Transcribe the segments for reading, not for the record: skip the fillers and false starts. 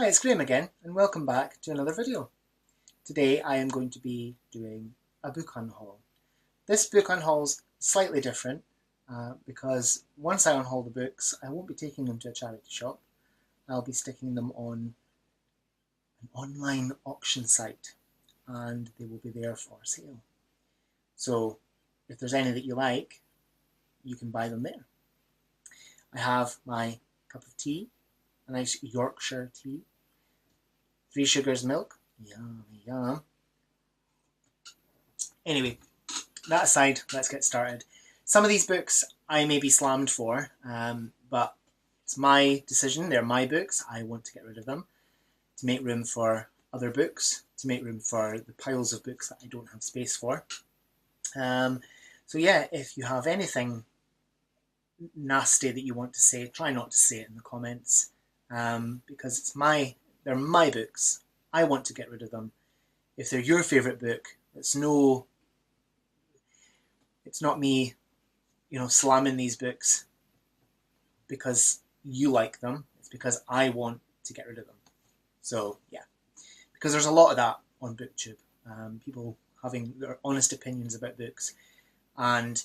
Hi, it's Graham again, and welcome back to another video. Today I am going to be doing a book unhaul. This book unhaul is slightly different because once I unhaul the books, I won't be taking them to a charity shop. I'll be sticking them on an online auction site and they will be there for sale. So if there's any that you like, you can buy them there. I have my cup of tea, a nice Yorkshire tea, 3 sugars milk, yum yum. Anyway, that aside, let's get started. Some of these books I may be slammed for, but it's my decision, they're my books, I want to get rid of them, to make room for other books, to make room for the piles of books that I don't have space for. So yeah, if you have anything nasty that you want to say, try not to say it in the comments, because they're my books. I want to get rid of them. If they're your favourite book, it's not me, slamming these books because you like them. It's because I want to get rid of them. So yeah, because there's a lot of that on BookTube. People having their honest opinions about books and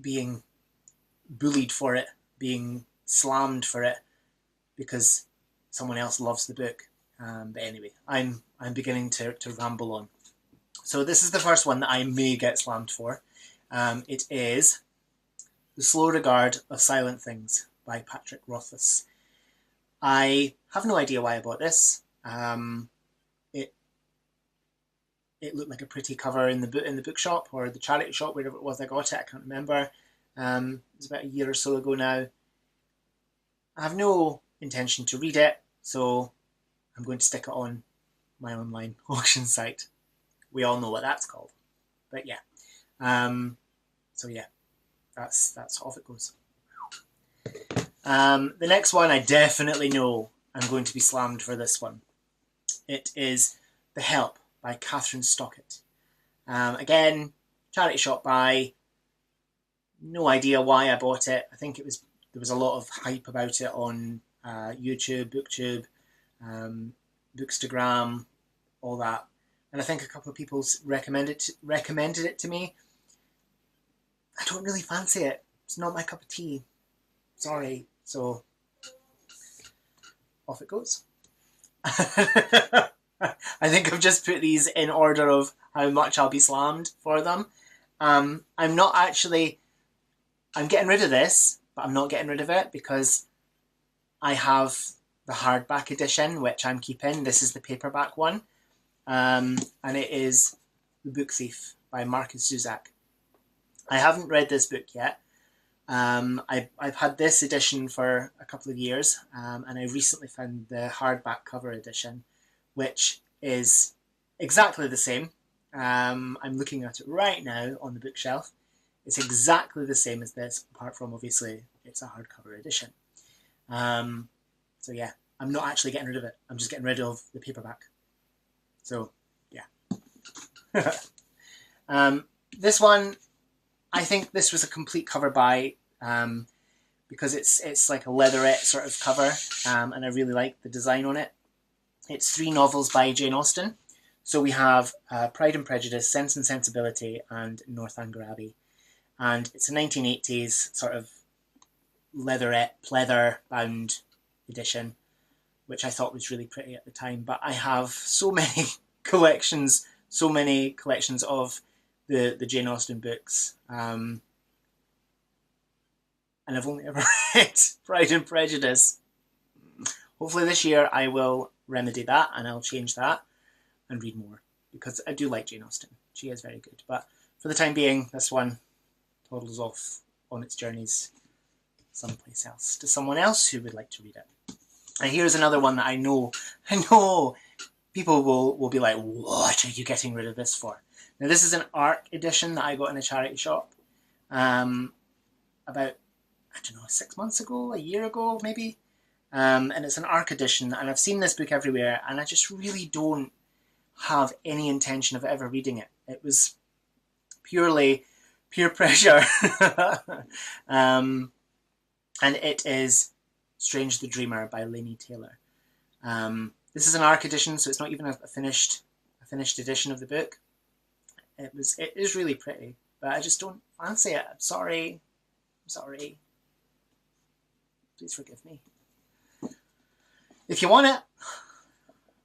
being bullied for it, being slammed for it because someone else loves the book. But anyway, I'm beginning to ramble on. So this is the first one that I may get slammed for. It is The Slow Regard of Silent Things by Patrick Rothfuss. I have no idea why I bought this. It looked like a pretty cover in the bookshop or the charity shop, wherever it was I got it. I can't remember. It was about a year or so ago now. I have no intention to read it, so I'm going to stick it on my online auction site. We all know what that's called, but yeah. So yeah, that's off it goes. The next one I definitely know I'm going to be slammed for this one. It is The Help by Catherine Stockett. Again, charity shop buy. No idea why I bought it. I think there was a lot of hype about it on YouTube, BookTube, Bookstagram, all that. And I think a couple of people recommended it to me. I don't really fancy it. It's not my cup of tea. Sorry. So off it goes. I think I've just put these in order of how much I'll be slammed for them. I'm getting rid of this, but I'm not getting rid of it because I have the hardback edition, which I'm keeping. This is the paperback one. And it is The Book Thief by Marcus Zusak. I haven't read this book yet. I've had this edition for a couple of years, and I recently found the hardback cover edition, which is exactly the same. I'm looking at it right now on the bookshelf. It's exactly the same as this, apart from obviously it's a hardcover edition. So yeah, I'm not actually getting rid of it. I'm just getting rid of the paperback. So yeah. This one, I think this was a complete cover buy because it's like a leatherette sort of cover, and I really like the design on it. It's 3 novels by Jane Austen. So we have Pride and Prejudice, Sense and Sensibility, and Northanger Abbey. And it's a 1980s sort of leatherette, pleather bound edition, which I thought was really pretty at the time. But I have so many collections of the Jane Austen books. And I've only ever read Pride and Prejudice. Hopefully this year I will remedy that and I'll change that and read more, because I do like Jane Austen. She is very good. But for the time being, this one toddles off on its journeys someplace else to someone else who would like to read it. And here's another one that I know people will be like, what are you getting rid of this for? Now this is an ARC edition that I got in a charity shop about, 6 months ago, a year ago maybe. And it's an ARC edition, and I've seen this book everywhere, and I just really don't have any intention of ever reading it. It was purely peer pressure. And it is Strange the Dreamer by Laini Taylor. This is an ARC edition, so it's not even a finished edition of the book. It is really pretty, but I just don't fancy it. I'm sorry. Please forgive me. If you want it,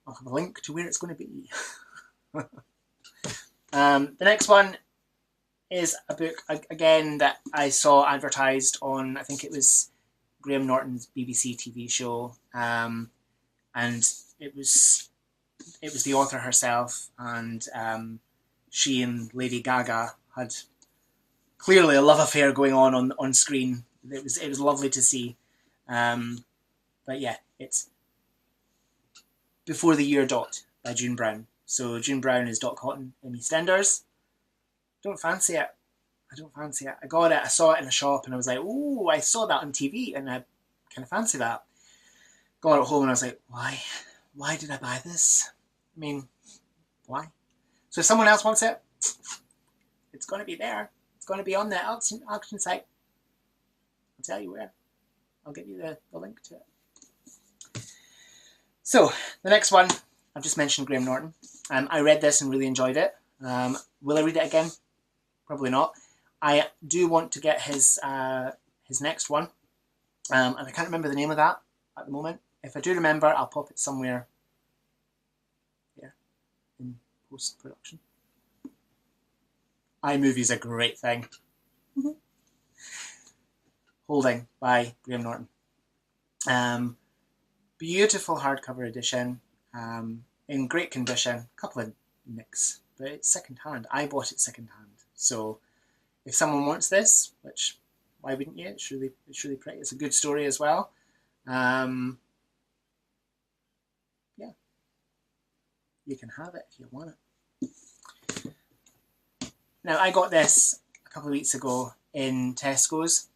I'll have a link to where it's going to be. The next one is a book, again, that I saw advertised on, I think it was Graham Norton's BBC TV show, and it was the author herself, and she and Lady Gaga had clearly a love affair going on screen. It was lovely to see. But yeah, it's Before the Year Dot by June Brown. So June Brown is Dot Cotton in EastEnders. Don't fancy it. I don't fancy it. I got it, I saw it in a shop, and I was like, oh, I saw that on TV, and I kind of fancy that. Got it home, and I was like, why? Why did I buy this? I mean, why? So if someone else wants it, it's going to be there. It's going to be on the auction site. I'll tell you where. I'll give you the link to it. So, the next one, I've just mentioned Graham Norton. I read this and really enjoyed it. Will I read it again? Probably not. I do want to get his next one. And I can't remember the name of that at the moment. If I do remember, I'll pop it somewhere here in post-production. iMovie's a great thing. Holding by Graham Norton. Beautiful hardcover edition, in great condition. A couple of nicks, but it's second-hand. I bought it second-hand. So if someone wants this, which why wouldn't you? It's really pretty. It's a good story as well. Yeah, you can have it if you want it. Now, I got this a couple of weeks ago in Tesco's.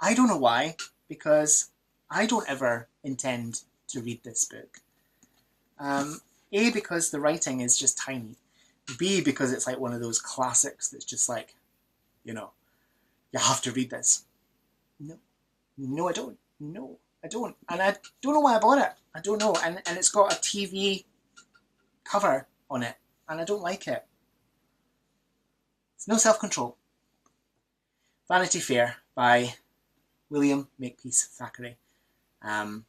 I don't know why, because I don't ever intend to read this book. A, because the writing is just tiny. B, because it's like one of those classics that's just like, you know, you have to read this. No, I don't. No, I don't. And I don't know why I bought it. I don't know. And it's got a TV cover on it, and I don't like it. It's no self-control. Vanity Fair by William Makepeace Thackeray. Yeah,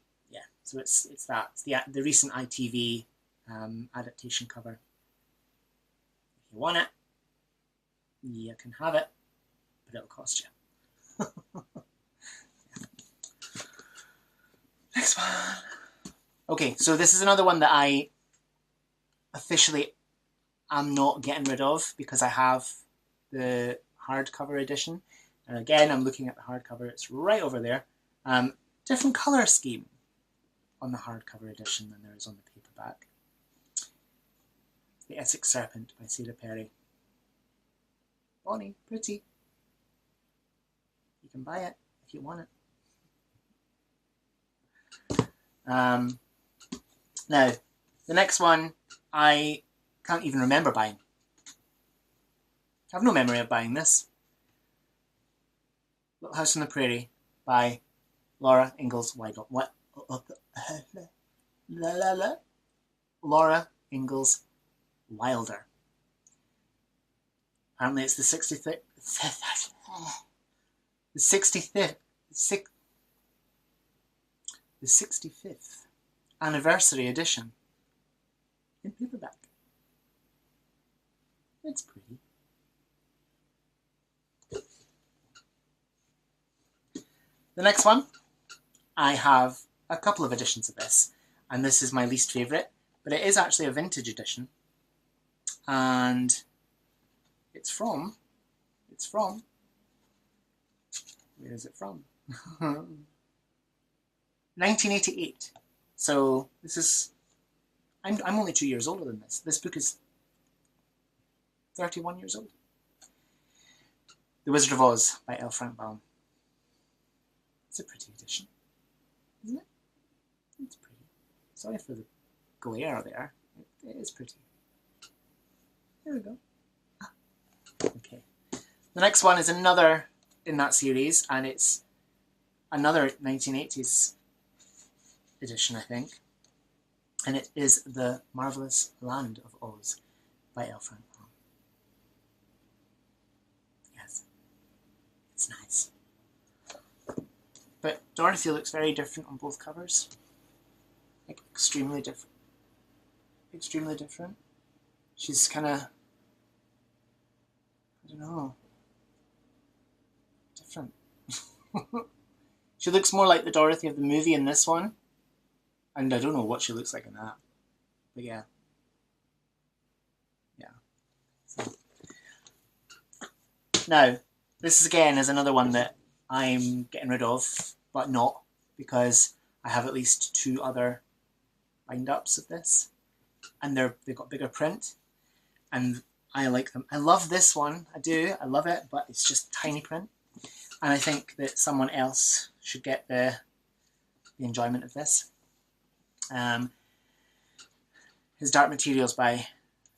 so it's that. It's the recent ITV adaptation cover. If you want it, you can have it, but it'll cost you. Next one. Okay, so this is another one that I officially am not getting rid of because I have the hardcover edition. And again, I'm looking at the hardcover. It's right over there. Different colour scheme on the hardcover edition than there is on the paperback. The Essex Serpent by Sarah Perry. Bonnie, pretty. You can buy it if you want it. Now, the next one I can't even remember buying. I have no memory of buying this. Little House on the Prairie by Laura Ingalls Wilder. What? Laura Ingalls Wilder. Apparently it's the 65th anniversary edition in paperback. It's pretty. The next one, I have a couple of editions of this, and this is my least favourite, but it is actually a vintage edition, and it's from, where is it from? 1988. So this is, I'm only 2 years older than this. This book is 31 years old. The Wizard of Oz by L. Frank Baum. It's a pretty edition, isn't it? It's pretty. Sorry for the glare there. It is pretty. There we go. Okay. The next one is another in that series, and it's another 1980s edition, I think. And it is The Marvelous Land of Oz by L. Frank Baum. Yes, it's nice. But Dorothy looks very different on both covers. Like, extremely different. Extremely different. She's kind of, I don't know, different. She looks more like the Dorothy of the movie in this one. And I don't know what she looks like in that. But yeah. Yeah. So. Now, this again is another one that I'm getting rid of, but not, because I have at least 2 other bind-ups of this. And they've got bigger print. And I like them. I love this one. I do. I love it, but it's just tiny print. And I think that someone else should get the enjoyment of this. His Dark Materials by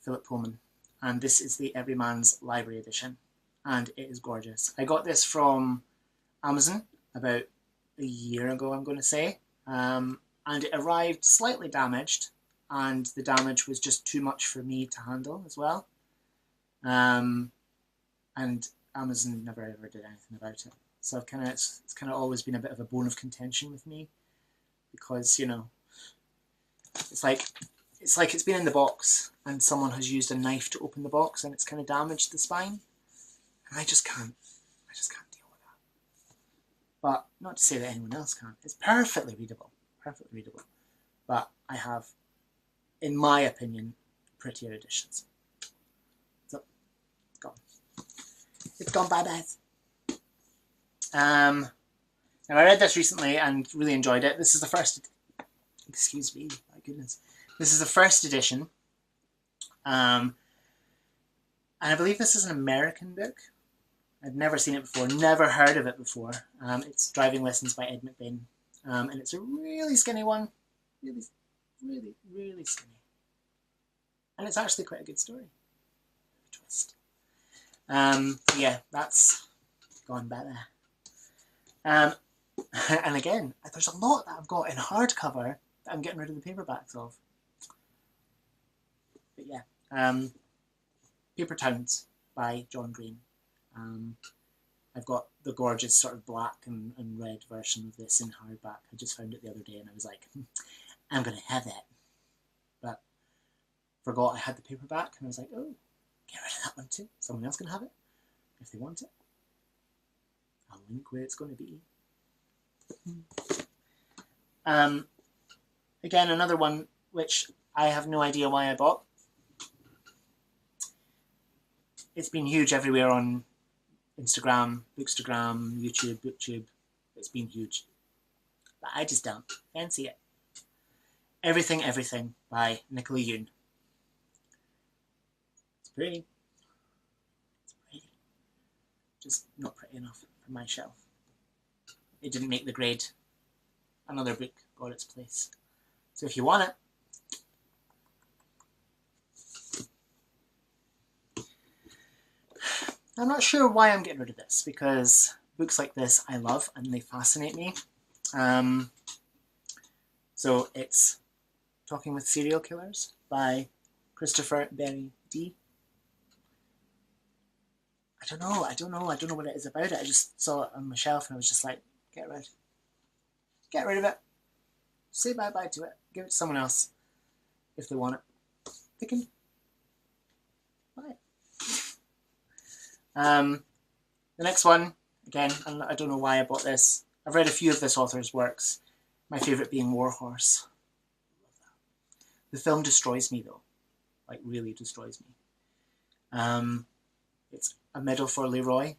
Philip Pullman. And this is the Everyman's Library edition. And it is gorgeous. I got this from Amazon about a year ago, I'm going to say. And it arrived slightly damaged. And the damage was just too much for me to handle as well. And Amazon never ever did anything about it. So it's kind of always been a bit of a bone of contention with me, because, you know, it's like it's been in the box and someone has used a knife to open the box and it's kind of damaged the spine, and I just can't deal with that. But not to say that anyone else can't. It's perfectly readable, But I have, in my opinion, prettier editions. So, it's gone. It's gone, bye-bye. Now, I read this recently and really enjoyed it. This is the first... Excuse me, my goodness. This is the first edition. And I believe this is an American book. I'd never seen it before, never heard of it before. It's Driving Lessons by Ed McBain. And it's a really skinny one. Really, really, really skinny. And it's actually quite a good story. A twist. Yeah, that's gone back there. And again, there's a lot that I've got in hardcover that I'm getting rid of the paperbacks of. But yeah, Paper Towns by John Green. I've got the gorgeous sort of black and red version of this in hardback. I just found it the other day and I was like, I'm going to have it. But forgot I had the paperback and I was like, oh, get rid of that one too. Someone else can have it if they want it. I'll link where it's going to be. Again, another one which I have no idea why I bought. It's been huge everywhere on Instagram, Bookstagram, YouTube, BookTube. It's been huge. But I just don't fancy it. Everything, Everything by Nicola Yoon. It's pretty. It's pretty. Just not pretty enough for my shelf. It didn't make the grade. Another book got its place. So if you want it, I'm not sure why I'm getting rid of this, because books like this I love and they fascinate me. So it's Talking with Serial Killers by Christopher Berry D. I don't know what it is about it. I just saw it on my shelf and I was just like, get rid of it. Say bye-bye to it. Give it to someone else if they want it. They can buy it. The next one, again, I don't know why I bought this. I've read a few of this author's works. My favourite being Warhorse. The film destroys me though. Like, really destroys me. It's A Medal for Leroy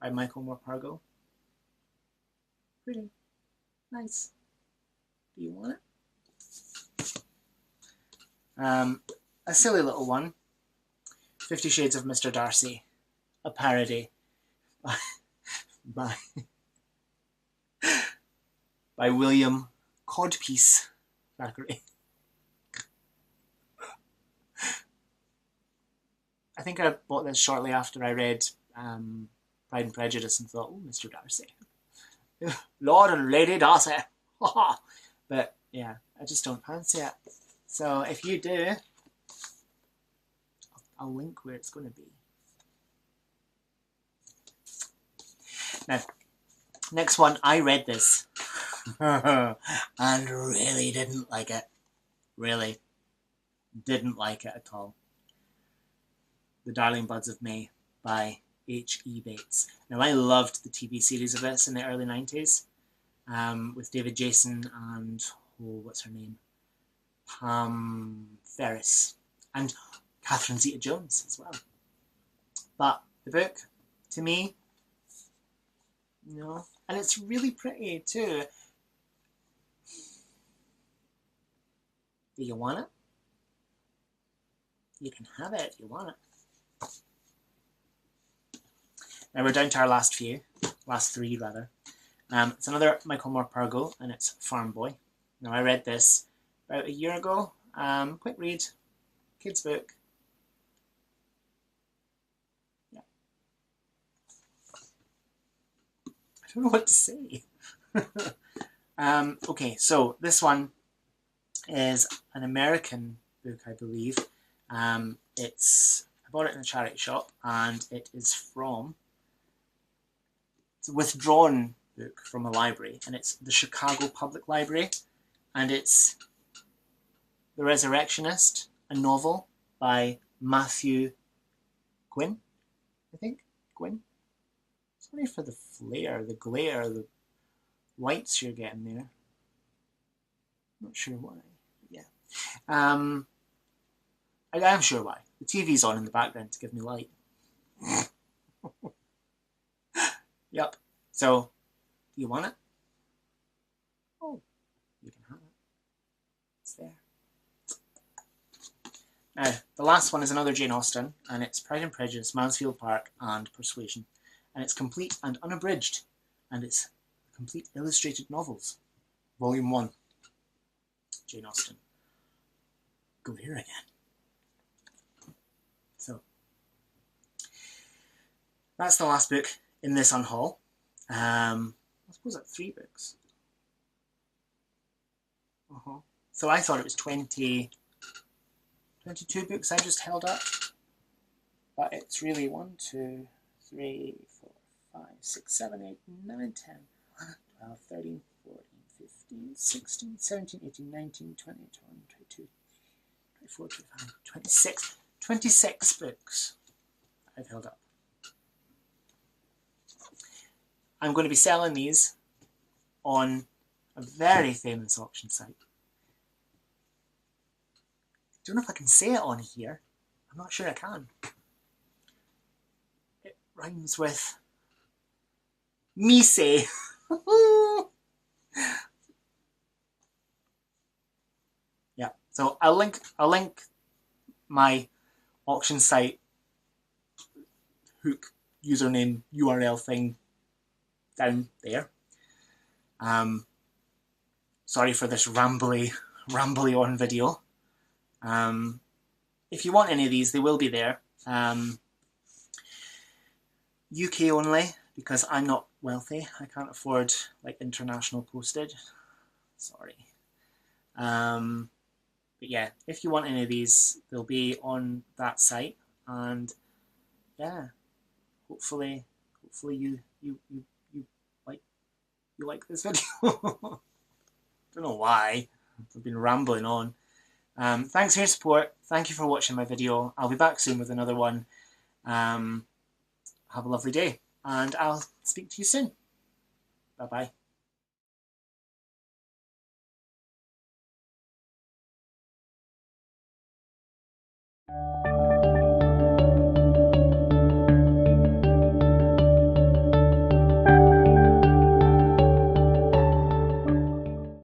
by Michael Morpurgo. Pretty nice. Do you want it? A silly little one. 50 Shades of Mr. Darcy. A parody by William Codpiece Thackeray. I think I bought this shortly after I read Pride and Prejudice and thought, oh, Mr. Darcy. Lord and Lady Darcy. But yeah, I just don't fancy it. So if you do, I'll link where it's going to be. Now, next one, I read this and really didn't like it. Really didn't like it at all. The Darling Buds of May by H.E. Bates. Now, I loved the TV series of this in the early 90s with David Jason and, oh, what's her name? Pam Ferris. And Catherine Zeta-Jones as well. But the book, to me, no. And it's really pretty too. Do you want it? You can have it if you want it. Now we're down to our last three rather. It's another Michael Morpurgo, and it's Farm Boy. Now I read this about a year ago. Quick read, kids book. Yeah. I don't know what to say. Okay, so this one is an American book, I believe. I bought it in a charity shop, and it's a withdrawn book from a library, and it's the Chicago Public Library, and it's The Resurrectionist, a novel by Matthew Gwynne, I think. Gwynne. Sorry for the glare, the lights you're getting there. Not sure why, but yeah. I am sure why. The TV's on in the background to give me light. Yep. So, do you want it? Oh, you can have it. It's there. Now, the last one is another Jane Austen, and it's Pride and Prejudice, Mansfield Park, and Persuasion. And it's complete and unabridged, and it's complete illustrated novels. Volume 1. Jane Austen. Go here again. So, that's the last book in this unhaul. I suppose that's 3 books. So I thought it was 22 books I just held up. But it's really 1, 2, 3, 4, 5, 6, 7, 8, 9, 10, 12, 13, 14, 15, 16, 17, 18, 19, 20, 21, 22, 24, 25, 26. 26 books I've held up. I'm going to be selling these on a very famous auction site. I don't know if I can say it on here. I'm not sure I can. It rhymes with Mise. Yeah, so I'll link my auction site hook username URL thing down there. Sorry for this rambly on video. If you want any of these, they will be there. UK only, because I'm not wealthy. I can't afford like international postage. Sorry. But yeah, if you want any of these, they'll be on that site, and yeah, hopefully you like this video. Don't know why. I've been rambling on. Thanks for your support. Thank you for watching my video. I'll be back soon with another one. Have a lovely day, and I'll speak to you soon. Bye-bye.